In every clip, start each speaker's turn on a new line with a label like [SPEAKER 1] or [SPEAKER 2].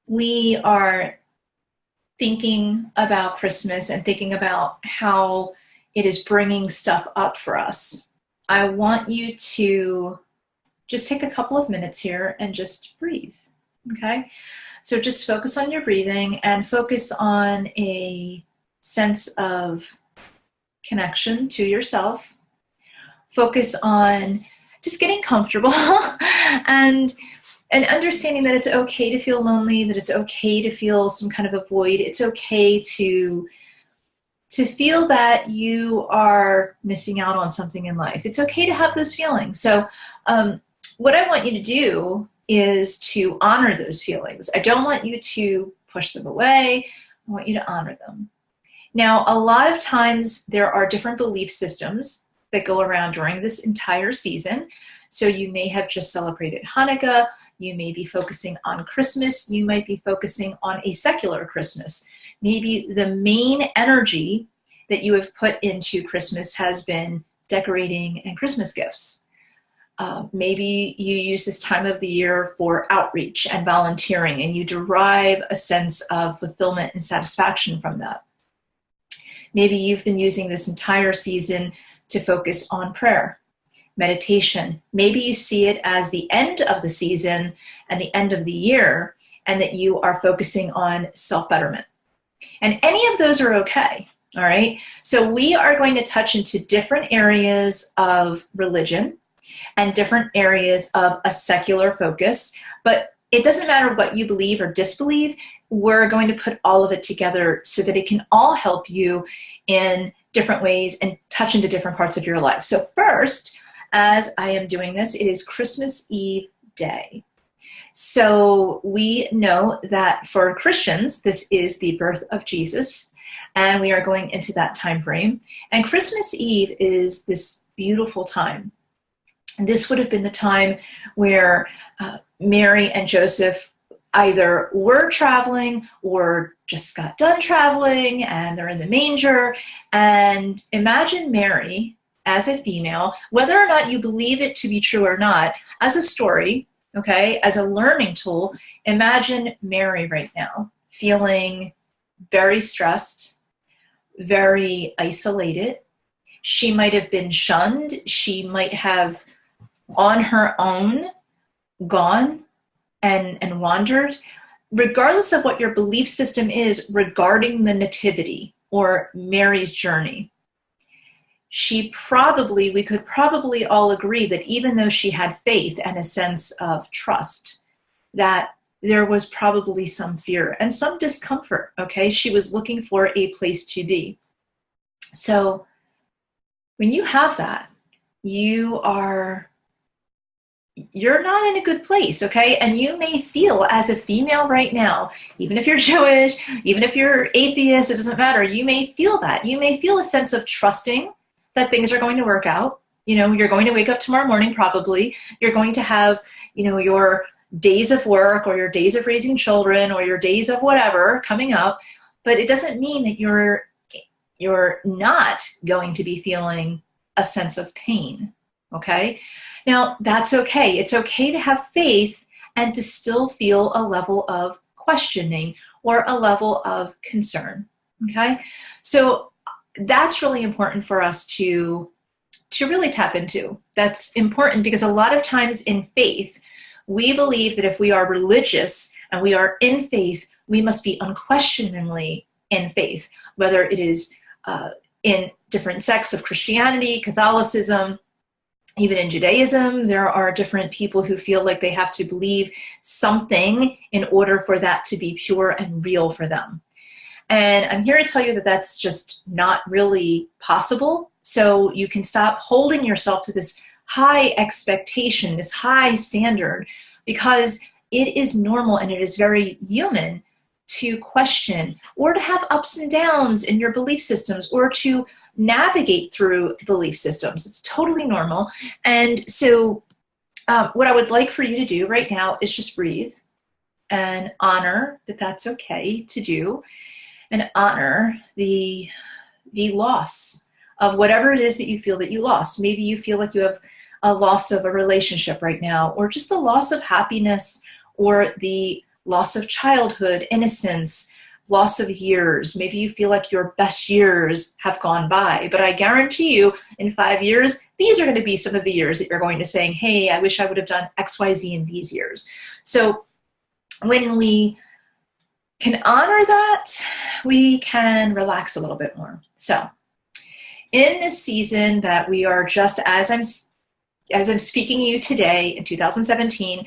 [SPEAKER 1] we are thinking about Christmas and thinking about how it is bringing stuff up for us, I want you to just take a couple of minutes here and just breathe, okay? So just focus on your breathing and focus on a sense of connection to yourself. Focus on just getting comfortable and understanding that it's okay to feel lonely, that it's okay to feel some kind of a void. It's okay to feel that you are missing out on something in life. It's okay to have those feelings. So what I want you to do is to honor those feelings. I don't want you to push them away. I want you to honor them. Now, a lot of times there are different belief systems that go around during this entire season. So you may have just celebrated Hanukkah. You may be focusing on Christmas. You might be focusing on a secular Christmas. Maybe the main energy that you have put into Christmas has been decorating and Christmas gifts. Maybe you use this time of the year for outreach and volunteering, and you derive a sense of fulfillment and satisfaction from that. Maybe you've been using this entire season to focus on prayer, meditation. Maybe you see it as the end of the season and the end of the year, and that you are focusing on self-betterment. And any of those are okay, all right? So we are going to touch into different areas of religion and different areas of a secular focus, but it doesn't matter what you believe or disbelieve. We're going to put all of it together so that it can all help you in different ways and touch into different parts of your life. So first, as I am doing this, it is Christmas Eve day. So we know that for Christians, this is the birth of Jesus, and we are going into that time frame. And Christmas Eve is this beautiful time. And this would have been the time where Mary and Joseph either were traveling or just got done traveling, and they're in the manger. And imagine Mary as a female, whether or not you believe it to be true or not, as a story, okay, as a learning tool. Imagine Mary right now feeling very stressed, very isolated. She might have been shunned. She might have on her own gone and wandered. Regardless of what your belief system is regarding the nativity or Mary's journey, we could probably all agree that even though she had faith and a sense of trust, that there was probably some fear and some discomfort, okay? She was looking for a place to be. So when you have that, you're not in a good place, okay? And you may feel as a female right now, even if you're Jewish, even if you're atheist, it doesn't matter. You may feel that. You may feel a sense of trusting that things are going to work out. You know, you're going to wake up tomorrow morning probably. You're going to have, you know, your days of work or your days of raising children or your days of whatever coming up. But it doesn't mean that you're not going to be feeling a sense of pain, okay? Now, that's okay. It's okay to have faith and to still feel a level of questioning or a level of concern, okay? So that's really important for us to really tap into. That's important because a lot of times in faith, we believe that if we are religious and we are in faith, we must be unquestioningly in faith, whether it is in different sects of Christianity, Catholicism, even in Judaism. There are different people who feel like they have to believe something in order for that to be pure and real for them. And I'm here to tell you that that's just not really possible. So you can stop holding yourself to this high expectation, this high standard, because it is normal and it is very human to question or to have ups and downs in your belief systems or to navigate through belief systems. It's totally normal. And so what I would like for you to do right now is just breathe and honor that that's okay to do, and honor the loss of whatever it is that you feel that you lost. Maybe you feel like you have a loss of a relationship right now, or just the loss of happiness, or the loss of childhood, innocence, loss of years. Maybe you feel like your best years have gone by, but I guarantee you in 5 years, these are going to be some of the years that you're going to say, hey, I wish I would have done X, Y, Z in these years. So when we can honor that, we can relax a little bit more. So in this season that we are just, as I'm speaking to you today in 2017,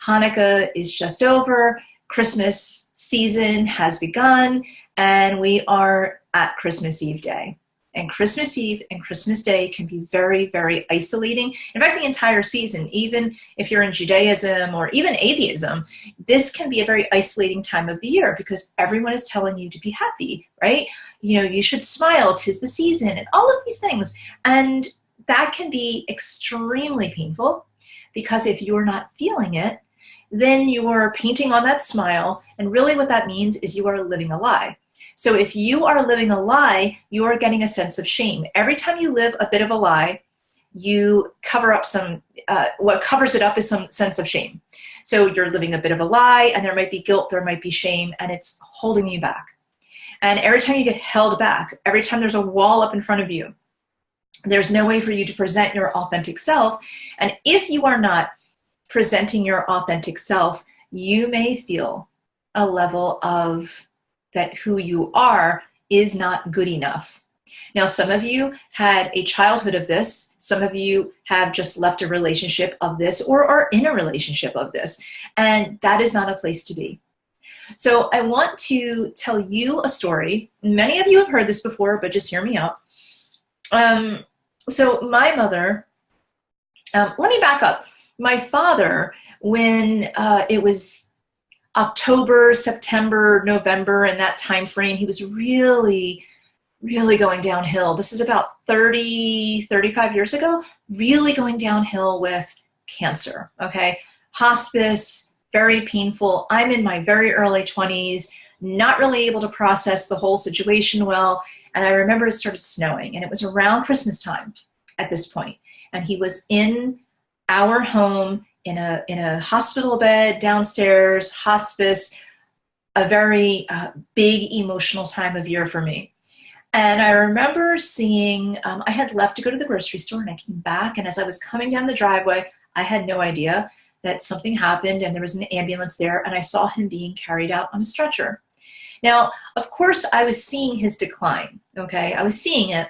[SPEAKER 1] Hanukkah is just over, Christmas season has begun, and we are at Christmas Eve day. And Christmas Eve and Christmas Day can be very, very isolating. In fact, the entire season, even if you're in Judaism or even atheism, this can be a very isolating time of the year because everyone is telling you to be happy, right? You know, you should smile, 'tis the season, and all of these things. And that can be extremely painful because if you're not feeling it, then you're painting on that smile. And really what that means is you are living a lie. So if you are living a lie, you are getting a sense of shame. Every time you live a bit of a lie, you cover up what covers it up is some sense of shame. So you're living a bit of a lie, and there might be guilt, there might be shame, and it's holding you back. And every time you get held back, every time there's a wall up in front of you, there's no way for you to present your authentic self. And if you are not presenting your authentic self, you may feel a level of that who you are is not good enough. Now, some of you had a childhood of this. Some of you have just left a relationship of this or are in a relationship of this. And that is not a place to be. So I want to tell you a story. Many of you have heard this before, but just hear me out. So my mother, let me back up. My father, when it was October, September, November, in that time frame, he was really, really going downhill. This is about 35 years ago, really going downhill with cancer, okay? Hospice, very painful. I'm in my very early 20s, not really able to process the whole situation well. And I remember it started snowing, and it was around Christmas time at this point. And he was in our home in a hospital bed downstairs, hospice, a very big emotional time of year for me. And I remember seeing, I had left to go to the grocery store, and I came back, and as I was coming down the driveway, I had no idea that something happened and there was an ambulance there, and I saw him being carried out on a stretcher. Now, of course, I was seeing his decline, okay? I was seeing it,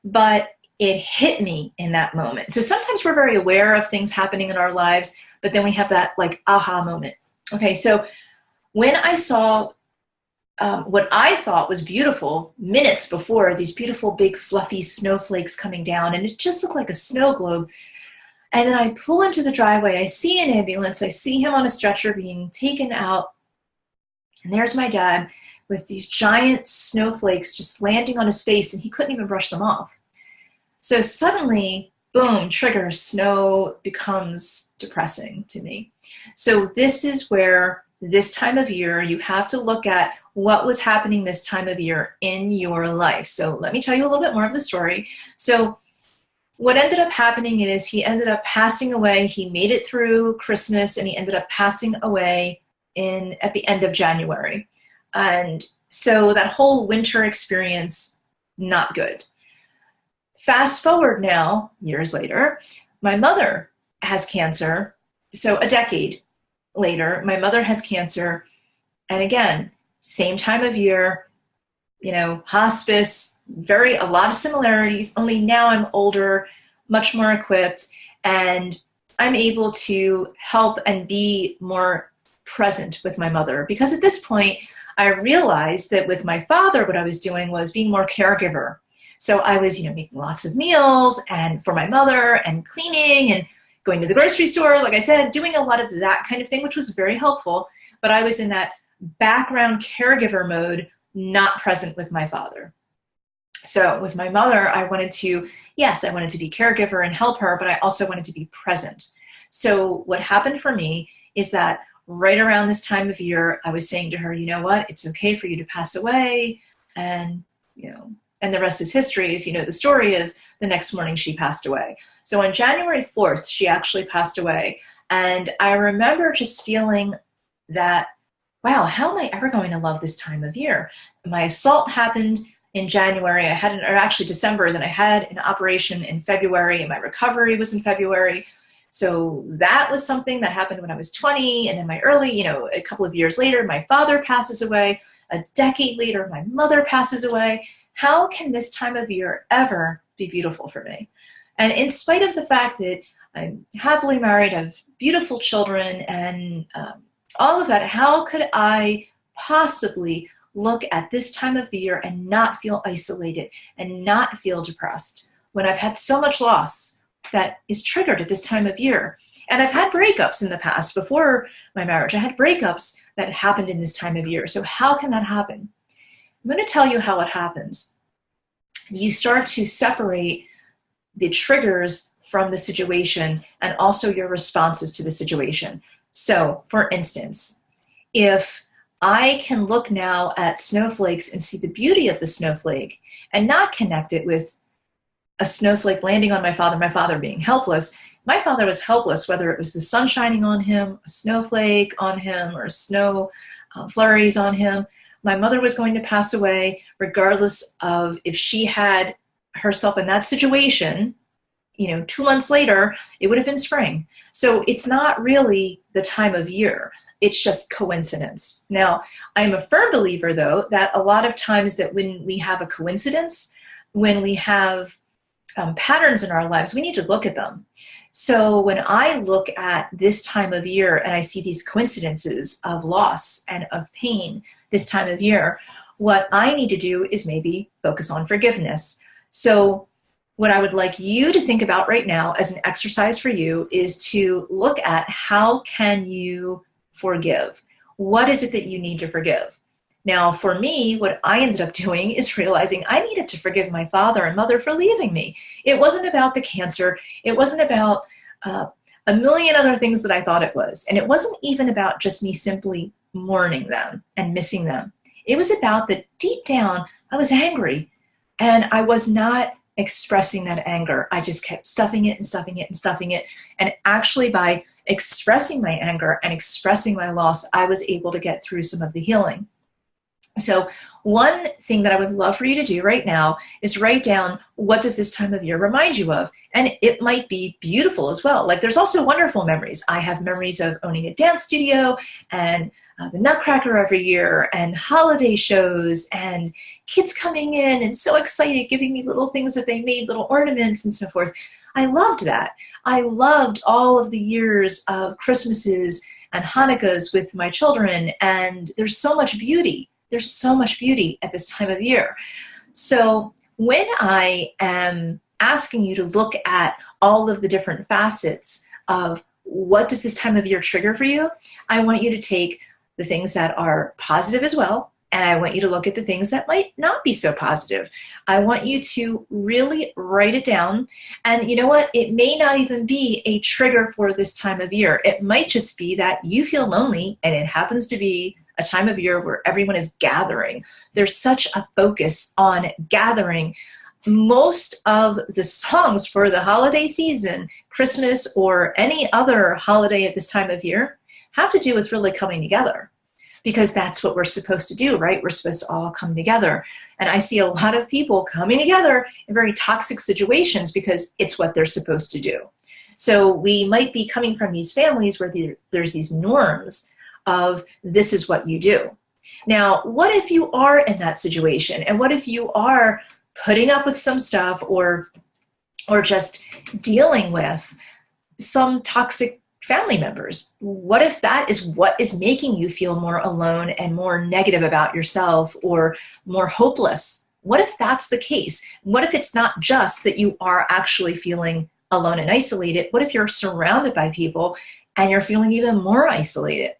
[SPEAKER 1] but it hit me in that moment. So sometimes we're very aware of things happening in our lives, but then we have that like aha moment. Okay, so when I saw what I thought was beautiful minutes before, these beautiful big fluffy snowflakes coming down, and it just looked like a snow globe. And then I pull into the driveway, I see an ambulance, I see him on a stretcher being taken out, and there's my dad with these giant snowflakes just landing on his face, and he couldn't even brush them off. So suddenly, boom, trigger, snow becomes depressing to me. So this is where this time of year, you have to look at what was happening this time of year in your life. So let me tell you a little bit more of the story. So what ended up happening is he ended up passing away. He made it through Christmas, and he ended up passing away at the end of January. And so that whole winter experience, not good. Fast forward now, years later, my mother has cancer. So a decade later, my mother has cancer. And again, same time of year, you know, hospice, a lot of similarities, only now I'm older, much more equipped, and I'm able to help and be more present with my mother. Because at this point, I realized that with my father, what I was doing was being more caregiver. So I was, making lots of meals and for my mother and cleaning and going to the grocery store, like I said, doing a lot of that kind of thing, which was very helpful. But I was in that background caregiver mode, not present with my father. So with my mother, I wanted to be caregiver and help her, but I also wanted to be present. So what happened for me is that right around this time of year, I was saying to her, you know what, it's okay for you to pass away. And, and the rest is history. If you know the story of the next morning, she passed away. So on January 4th, she actually passed away. And I remember just feeling that, wow, how am I ever going to love this time of year? My assault happened in January. Or actually December. Then I had an operation in February, and my recovery was in February. So that was something that happened when I was 20. And then my early, a couple of years later, my father passes away. A decade later, my mother passes away. How can this time of year ever be beautiful for me? And in spite of the fact that I'm happily married, I have beautiful children, and all of that, how could I possibly look at this time of the year and not feel isolated and not feel depressed when I've had so much loss that is triggered at this time of year? And I've had breakups in the past. Before my marriage, I had breakups that happened in this time of year. So how can that happen? I'm going to tell you how it happens. You start to separate the triggers from the situation and also your responses to the situation. So, for instance, if I can look now at snowflakes and see the beauty of the snowflake and not connect it with a snowflake landing on my father being helpless. My father was helpless, whether it was the sun shining on him, a snowflake on him, or snow flurries on him. My mother was going to pass away regardless of if she had herself in that situation. 2 months later, it would have been spring. So it's not really the time of year. It's just coincidence. Now, I'm a firm believer, though, that a lot of times that when we have a coincidence, when we have patterns in our lives, we need to look at them. So when I look at this time of year and I see these coincidences of loss and of pain this time of year, what I need to do is maybe focus on forgiveness. So what I would like you to think about right now as an exercise for you is to look at how can you forgive? What is it that you need to forgive? Now, for me, what I ended up doing is realizing I needed to forgive my father and mother for leaving me. It wasn't about the cancer. It wasn't about a million other things that I thought it was. And it wasn't even about just me simply mourning them and missing them. It was about that deep down, I was angry and I was not expressing that anger. I just kept stuffing it and stuffing it and stuffing it. And actually by expressing my anger and expressing my loss, I was able to get through some of the healing. So one thing that I would love for you to do right now is write down, what does this time of year remind you of? And it might be beautiful as well. Like, there's also wonderful memories. I have memories of owning a dance studio and the Nutcracker every year and holiday shows and kids coming in and so excited, giving me little things that they made, little ornaments and so forth. I loved that. I loved all of the years of Christmases and Hanukkahs with my children, and there's so much beauty. There's so much beauty at this time of year. So when I am asking you to look at all of the different facets of what does this time of year trigger for you, I want you to take the things that are positive as well, and I want you to look at the things that might not be so positive. I want you to really write it down. And you know what? It may not even be a trigger for this time of year. It might just be that you feel lonely, and it happens to be a time of year where everyone is gathering. There's such a focus on gathering. Most of the songs for the holiday season, Christmas or any other holiday at this time of year, have to do with really coming together, because that's what we're supposed to do, right? We're supposed to all come together. And I see a lot of people coming together in very toxic situations because it's what they're supposed to do. So we might be coming from these families where there's these norms of this is what you do. Now, what if you are in that situation? And what if you are putting up with some stuff or just dealing with some toxic family members? What if that is what is making you feel more alone and more negative about yourself or more hopeless? What if that's the case? What if it's not just that you are actually feeling alone and isolated? What if you're surrounded by people and you're feeling even more isolated?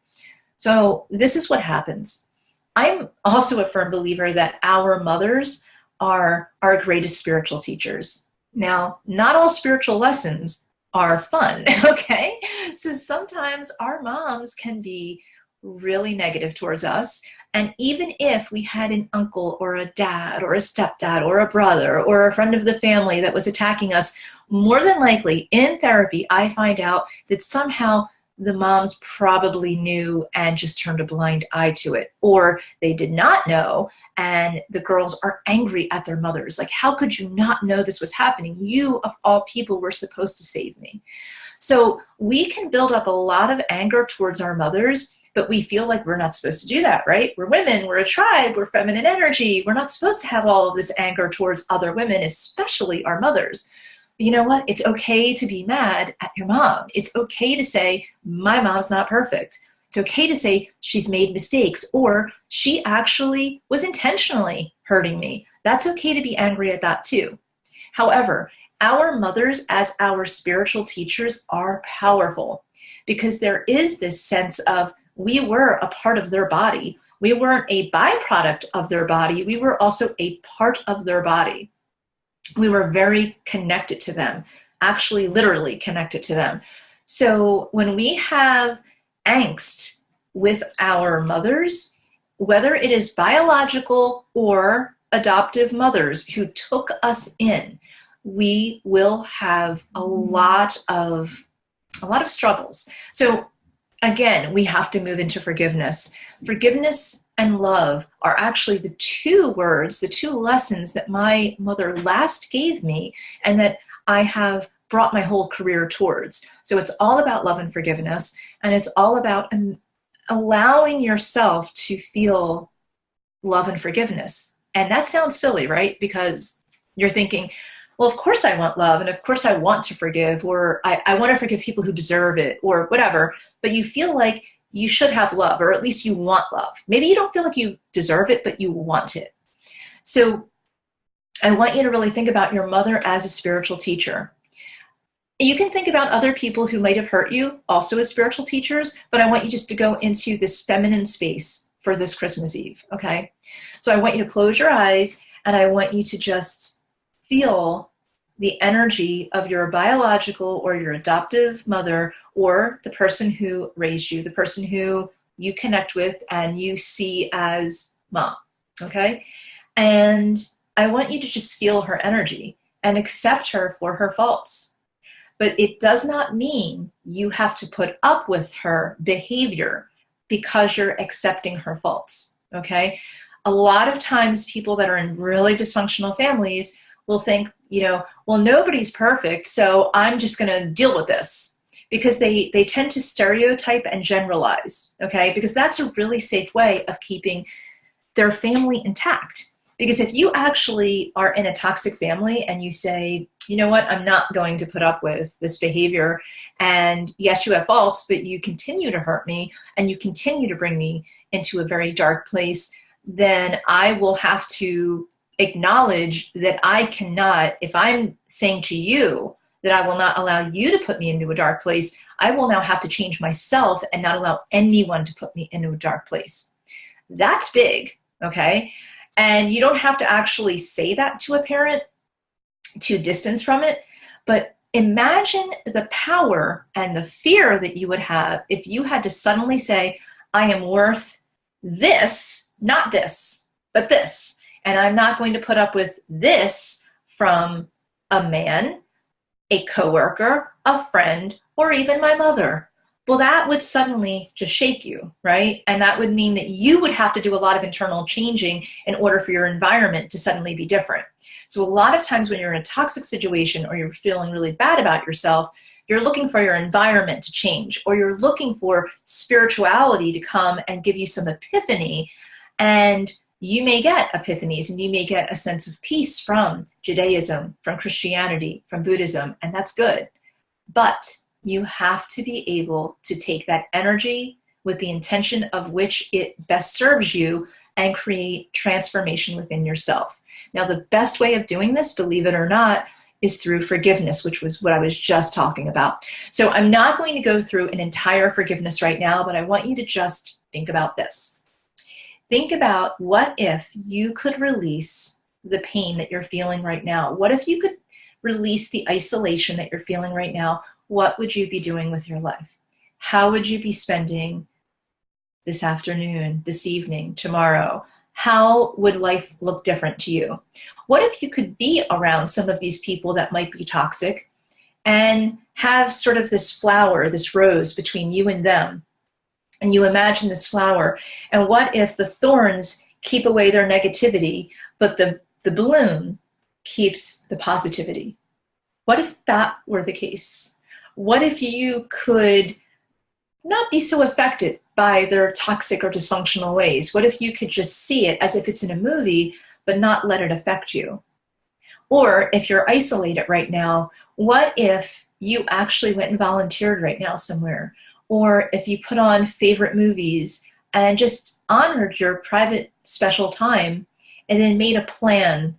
[SPEAKER 1] So this is what happens. I'm also a firm believer that our mothers are our greatest spiritual teachers. Now, not all spiritual lessons are fun, okay? So sometimes our moms can be really negative towards us. And even if we had an uncle or a dad or a stepdad or a brother or a friend of the family that was attacking us, more than likely in therapy, I find out that somehow the moms probably knew and just turned a blind eye to it, or they did not know and the girls are angry at their mothers. Like, how could you not know this was happening? You, of all people, were supposed to save me. So we can build up a lot of anger towards our mothers, but we feel like we're not supposed to do that, right? We're women, we're a tribe, we're feminine energy. We're not supposed to have all of this anger towards other women, especially our mothers. You know what? It's okay to be mad at your mom. It's okay to say, my mom's not perfect. It's okay to say she's made mistakes, or she actually was intentionally hurting me. That's okay to be angry at that too. However, our mothers as our spiritual teachers are powerful, because there is this sense of, we were a part of their body. We weren't a byproduct of their body. We were also a part of their body. We were very connected to them, actually literally connected to them. So when we have angst with our mothers, whether it is biological or adoptive mothers who took us in, we will have a lot of struggles. So again, we have to move into forgiveness. Forgiveness and love are actually the two words, the two lessons that my mother last gave me and that I have brought my whole career towards. So it's all about love and forgiveness, and it's all about allowing yourself to feel love and forgiveness. And that sounds silly, right? Because you're thinking, well, of course I want love, and of course I want to forgive, or I want to forgive people who deserve it, or whatever. But you feel like you should have love, or at least you want love. Maybe you don't feel like you deserve it, but you want it. So I want you to really think about your mother as a spiritual teacher. You can think about other people who might have hurt you also as spiritual teachers, but I want you just to go into this feminine space for this Christmas Eve, okay? So I want you to close your eyes, and I want you to just feel the energy of your biological or your adoptive mother, or the person who raised you, the person who you connect with and you see as mom, okay? And I want you to just feel her energy and accept her for her faults. But it does not mean you have to put up with her behavior because you're accepting her faults, okay? A lot of times people that are in really dysfunctional families will think, well, nobody's perfect, so I'm just going to deal with this, because they tend to stereotype and generalize, okay? Because that's a really safe way of keeping their family intact. Because if you actually are in a toxic family and you say, you know what, I'm not going to put up with this behavior, and yes, you have faults, but you continue to hurt me and you continue to bring me into a very dark place, then I will have to acknowledge that I cannot, if I'm saying to you that I will not allow you to put me into a dark place, I will now have to change myself and not allow anyone to put me into a dark place. That's big, okay? And you don't have to actually say that to a parent to distance from it, but imagine the power and the fear that you would have if you had to suddenly say, I am worth this, not this, but this. And I'm not going to put up with this from a man, a coworker, a friend, or even my mother. Well, that would suddenly just shake you, right? And that would mean that you would have to do a lot of internal changing in order for your environment to suddenly be different. So a lot of times when you're in a toxic situation or you're feeling really bad about yourself, you're looking for your environment to change, or you're looking for spirituality to come and give you some epiphany. And you may get epiphanies and you may get a sense of peace from Judaism, from Christianity, from Buddhism, and that's good. But you have to be able to take that energy with the intention of which it best serves you and create transformation within yourself. Now, the best way of doing this, believe it or not, is through forgiveness, which was what I was just talking about. So I'm not going to go through an entire forgiveness right now, but I want you to just think about this. Think about, what if you could release the pain that you're feeling right now? What if you could release the isolation that you're feeling right now? What would you be doing with your life? How would you be spending this afternoon, this evening, tomorrow? How would life look different to you? What if you could be around some of these people that might be toxic and have sort of this flower, this rose between you and them. And you imagine this flower. And what if the thorns keep away their negativity, but the bloom keeps the positivity? What if that were the case? What if you could not be so affected by their toxic or dysfunctional ways? What if you could just see it as if it's in a movie, but not let it affect you? Or if you're isolated right now, what if you actually went and volunteered right now somewhere? Or if you put on favorite movies and just honored your private special time and then made a plan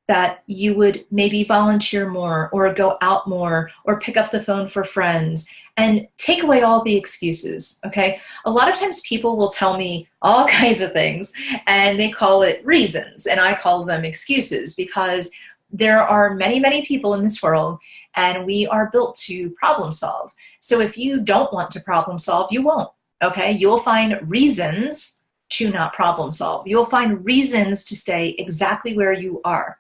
[SPEAKER 1] that you would maybe volunteer more or go out more or pick up the phone for friends and take away all the excuses, okay? A lot of times people will tell me all kinds of things and they call it reasons and I call them excuses, because there are many, many people in this world and we are built to problem solve. So if you don't want to problem solve, you won't, okay? You'll find reasons to not problem solve. You'll find reasons to stay exactly where you are.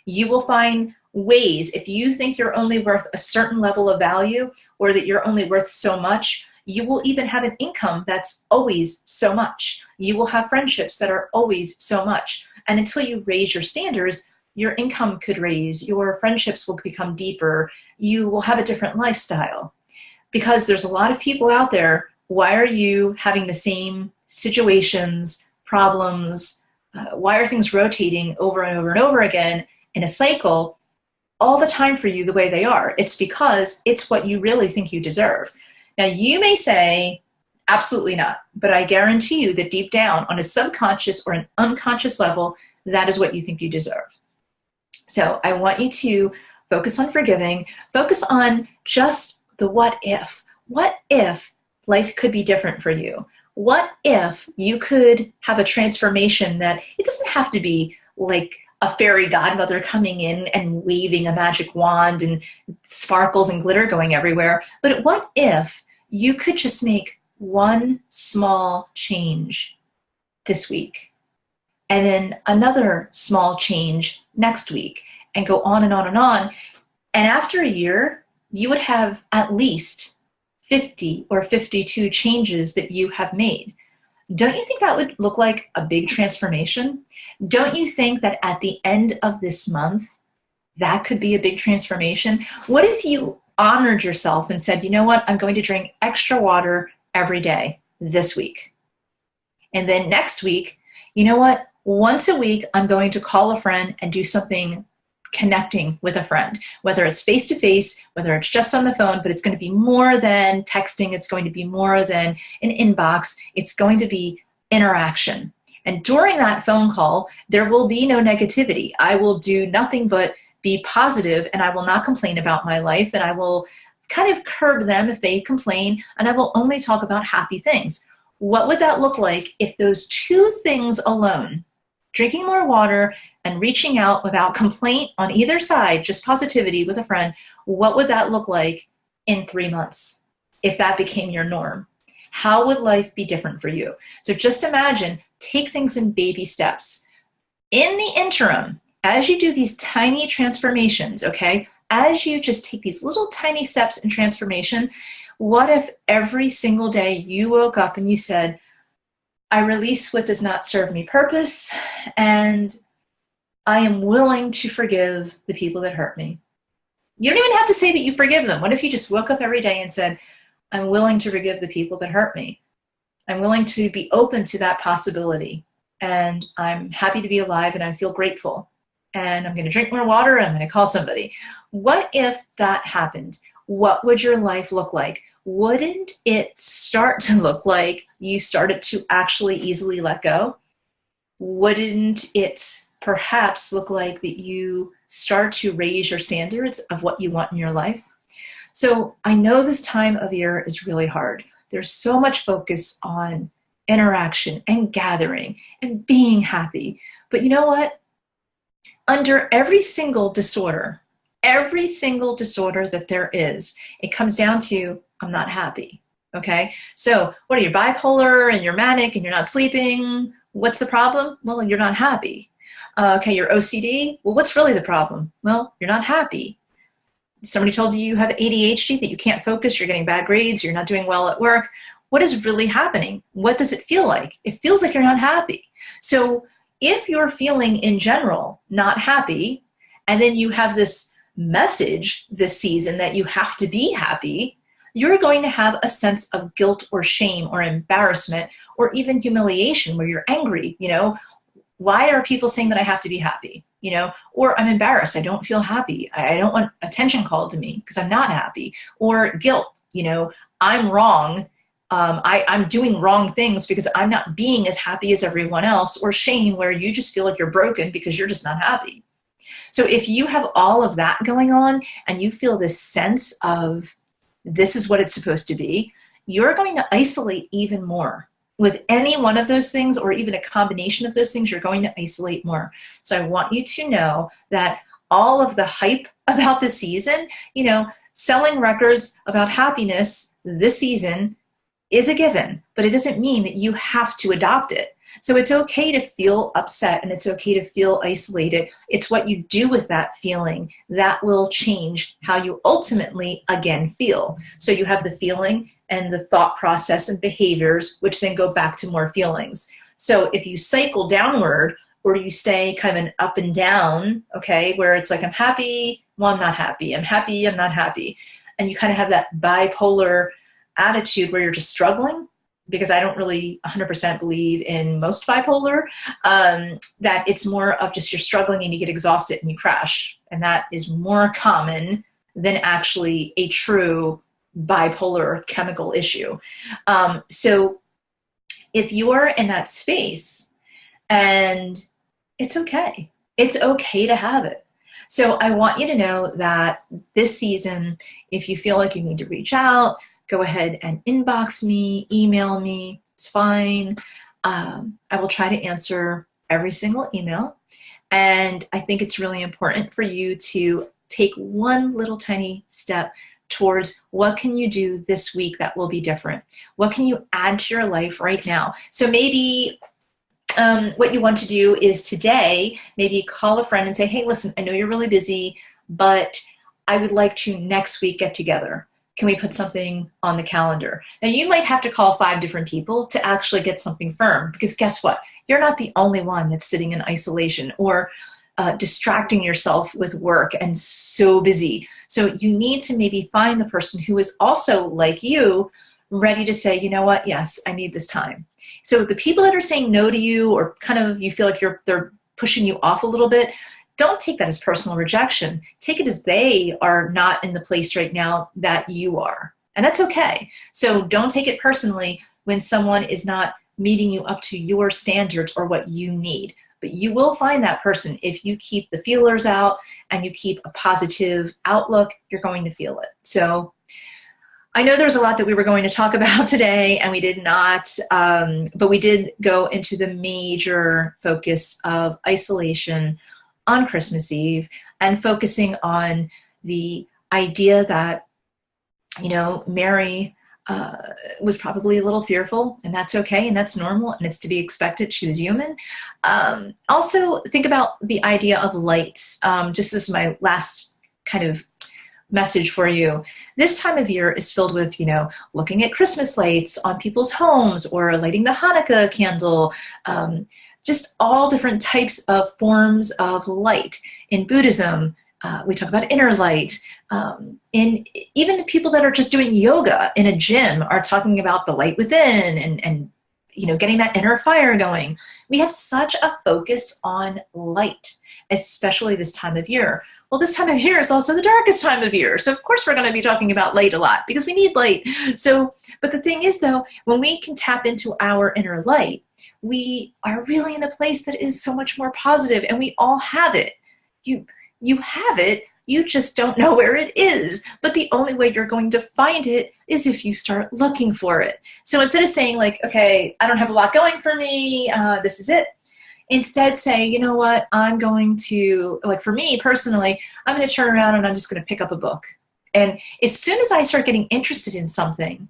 [SPEAKER 1] You will find ways, if you think you're only worth a certain level of value or that you're only worth so much, you will even have an income that's always so much. You will have friendships that are always so much. And until you raise your standards, your income could raise, your friendships will become deeper, you will have a different lifestyle. Because there's a lot of people out there, why are you having the same situations, problems, why are things rotating over and over and over again in a cycle all the time for you the way they are? It's because it's what you really think you deserve. Now you may say, absolutely not, but I guarantee you that deep down on a subconscious or an unconscious level, that is what you think you deserve. So I want you to focus on forgiving, focus on just the what if. What if life could be different for you? What if you could have a transformation that it doesn't have to be like a fairy godmother coming in and waving a magic wand and sparkles and glitter going everywhere, but what if you could just make one small change this week and then another small change next week and go on and on and on. And after a year, you would have at least 50 or 52 changes that you have made. Don't you think that would look like a big transformation? Don't you think that at the end of this month, that could be a big transformation? What if you honored yourself and said, you know what, I'm going to drink extra water every day this week. And then next week, you know what, once a week, I'm going to call a friend and do something connecting with a friend, whether it's face-to-face, whether it's just on the phone, but it's going to be more than texting. It's going to be more than an inbox. It's going to be interaction. And during that phone call, there will be no negativity. I will do nothing but be positive, and I will not complain about my life, and I will kind of curb them if they complain, and I will only talk about happy things. What would that look like if those two things alone, drinking more water and reaching out without complaint on either side, just positivity with a friend, what would that look like in 3 months if that became your norm? How would life be different for you? So just imagine, take things in baby steps. In the interim, as you do these tiny transformations, okay, as you just take these little tiny steps in transformation, what if every single day you woke up and you said, I release what does not serve me purpose, and I am willing to forgive the people that hurt me. You don't even have to say that you forgive them. What if you just woke up every day and said, I'm willing to forgive the people that hurt me. I'm willing to be open to that possibility. And I'm happy to be alive and I feel grateful. And I'm going to drink more water and I'm going to call somebody. What if that happened? What would your life look like? Wouldn't it start to look like you started to actually easily let go? Wouldn't it perhaps look like that you start to raise your standards of what you want in your life? So I know this time of year is really hard. There's so much focus on interaction and gathering and being happy. But you know what? Under every single disorder that there is, it comes down to, I'm not happy, okay? So what are you, bipolar and you're manic and you're not sleeping? What's the problem? Well, you're not happy. Okay, you're OCD. Well, what's really the problem? Well, you're not happy. somebody told you have ADHD, that you can't focus, you're getting bad grades, you're not doing well at work. What is really happening? What does it feel like? It feels like you're not happy. So if you're feeling in general not happy, and then you have this message this season that you have to be happy, you're going to have a sense of guilt or shame or embarrassment or even humiliation where you're angry. Why are people saying that I have to be happy? Or I'm embarrassed. I don't feel happy. I don't want attention called to me because I'm not happy. Or guilt. I'm wrong. I'm doing wrong things because I'm not being as happy as everyone else. Or shame, where you just feel like you're broken because you're just not happy. So if you have all of that going on and you feel this sense of this is what it's supposed to be, you're going to isolate even more. With any one of those things, or even a combination of those things, you're going to isolate more. So I want you to know that all of the hype about the season, selling records about happiness this season is a given, but it doesn't mean that you have to adopt it. So it's okay to feel upset and it's okay to feel isolated. It's what you do with that feeling that will change how you ultimately, again, feel. So you have the feeling and the thought process and behaviors, which then go back to more feelings. So if you cycle downward, or you stay kind of an up and down, okay, where it's like, I'm happy, well, I'm not happy. I'm happy, I'm not happy. And you kind of have that bipolar attitude where you're just struggling, because I don't really 100% believe in most bipolar, that it's more of just you're struggling and you get exhausted and you crash. And that is more common than actually a true bipolar chemical issue. So if you're in that space, and it's okay to have it. So I want you to know that this season, if you feel like you need to reach out, go ahead and inbox me, email me, it's fine. I will try to answer every single email. And I think it's really important for you to take one little tiny step towards what can you do this week that will be different? What can you add to your life right now? So maybe what you want to do is today, maybe call a friend and say, hey, listen, I know you're really busy, but I would like to next week get together. Can we put something on the calendar? Now, you might have to call 5 different people to actually get something firm, because guess what? You're not the only one that's sitting in isolation or distracting yourself with work and so busy. So you need to maybe find the person who is also like you, ready to say, you know what, yes, I need this time. So the people that are saying no to you, or kind of you feel like they're pushing you off a little bit, don't take that as personal rejection. Take it as they are not in the place right now that you are. And that's okay. So don't take it personally when someone is not meeting you up to your standards or what you need. But you will find that person if you keep the feelers out and you keep a positive outlook. You're going to feel it. So I know there's a lot that we were going to talk about today, and we did not, but we did go into the major focus of isolation on Christmas Eve, and focusing on the idea that, Mary was probably a little fearful, and that's okay, and that's normal, and it's to be expected. She was human. Also, think about the idea of lights. Just as my last kind of message for you. This time of year is filled with, looking at Christmas lights on people's homes, or lighting the Hanukkah candle, just all different types of forms of light. In Buddhism, we talk about inner light. In even people that are just doing yoga in a gym are talking about the light within, and getting that inner fire going. We have such a focus on light, especially this time of year. Well, this time of year is also the darkest time of year. So of course we're going to be talking about light a lot, because we need light. So, but the thing is though, when we can tap into our inner light, we are really in a place that is so much more positive, and we all have it. You have it, you just don't know where it is. But the only way you're going to find it is if you start looking for it. So instead of saying like, okay, I don't have a lot going for me, this is it. Instead say, you know what, I'm going to, like for me personally, I'm going to turn around and I'm just going to pick up a book. And as soon as I start getting interested in something,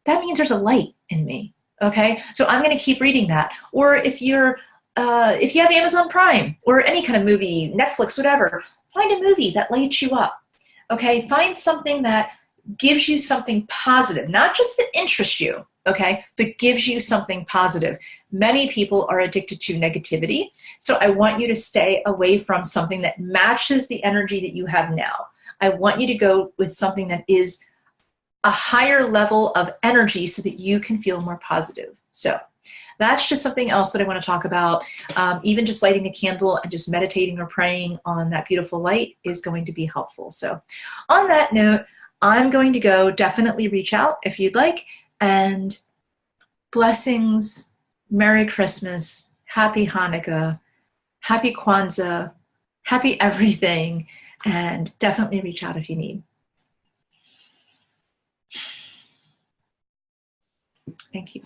[SPEAKER 1] that means there's a light in me. Okay, so I'm going to keep reading that. Or if you have Amazon Prime or any kind of movie, Netflix, whatever, find a movie that lights you up. Okay, find something that gives you something positive, not just that interests you, okay, but gives you something positive. Many people are addicted to negativity, so I want you to stay away from something that matches the energy that you have now. I want you to go with something that is a higher level of energy so that you can feel more positive. So that's just something else that I want to talk about. Even just lighting a candle and just meditating or praying on that beautiful light is going to be helpful. So on that note, I'm going to go. Definitely reach out if you'd like. And blessings, Merry Christmas, Happy Hanukkah, Happy Kwanzaa, Happy everything. And definitely reach out if you need. Thank you.